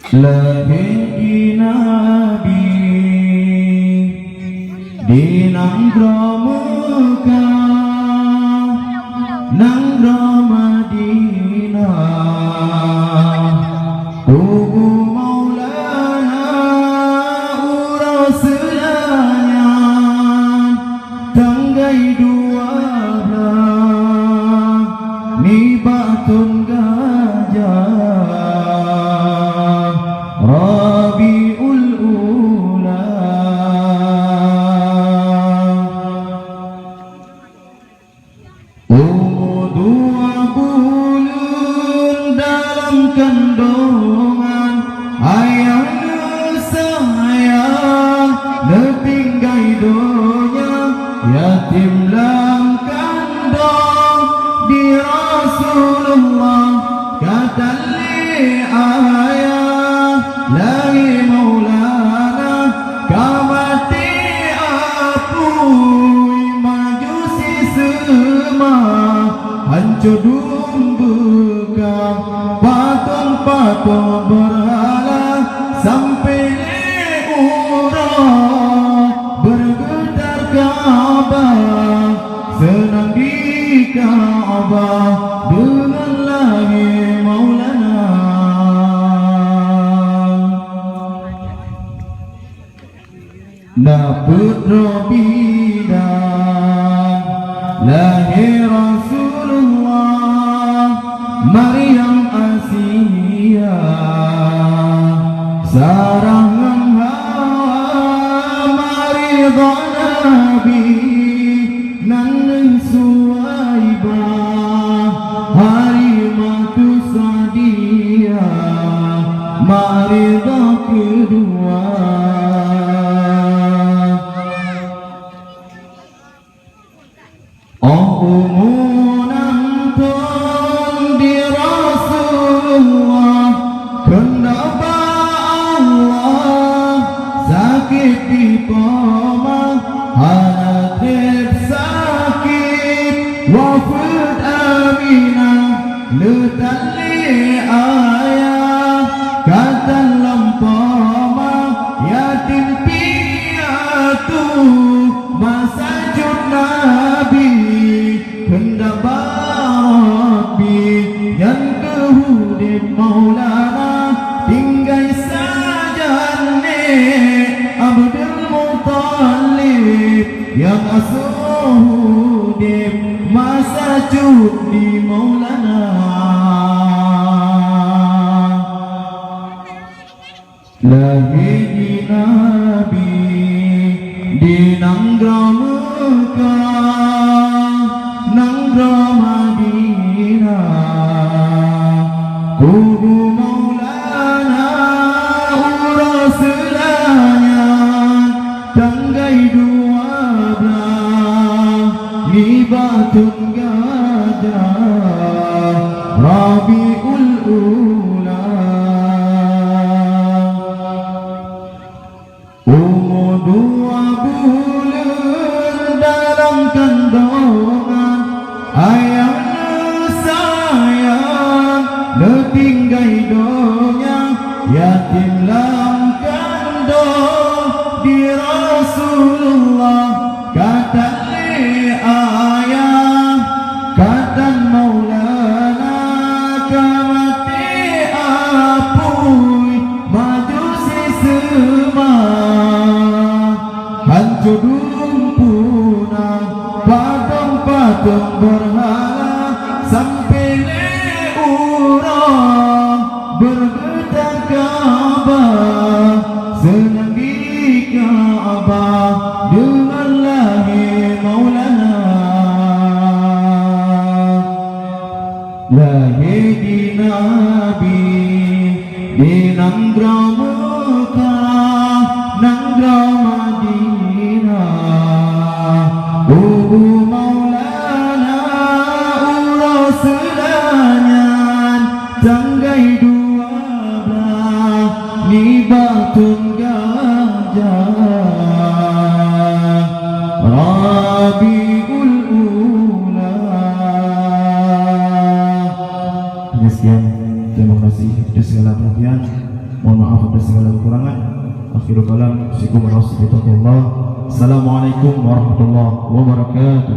Lahir Nabi di Nanggro Mekah, Nanggro Madinah, Tugu Maulana Rasulanya, tanggai dua belah, ni batun gajah. Rabiul Ula, umur 2 bulan dalam kandungan ayah sayang netinggai donya yatim lam kandung di Rasulullah kata li ayah Lagi Maulana kamati apui majusi semua hancur dumbukam patung-patung berhala sampai urang bergetar Ka'bah senang di Ka'bah dengan lagi Maulana. Putra bidang lahir Rasulullah Maryam Asia sarangan Hawa Maridha Nabi nan Suwaibah Harimatu Sadia Maridha kedua. Umunantun di Rasulullah kenapa Allah sakit di poma hanatir sakit wafat Aminah letali ayah kata lampama yatim piatu masajud Nabi hendak Rabbi yang kehudib Maulana tinggai saja Abdul Muttalib yang asuhudib masajud di Maulana. Lahir Nabi di Nanggro Mekah, Nanggro Madinah, Tugu Maulana Rasulanya, tanggai dua belah, ni batun gajah, Rabiul Ula. Umur 2 bulan dalam kandungan ayah sayang netinggai donya yatim lam kandung di Rasulullah kata li ayah kata Maulana kamati apui majusi semua hancur dumpunan patung-patung berhala sampai urang bergetar Ka'bah senang di Ka'bah dengan lahir Maulana. Lahir di Nabi di Nanggro Mekah, Nanggro Madinah, Tugu Maulana Rasulanya, tanggai dua belah, ni batun gajah, Rabiul Ula. Sekian, terima kasih atas segala perhatian. Mohon maaf atas segala kekurangan. Akhirul kalam, Assalamualaikum warahmatullahi wabarakatuh.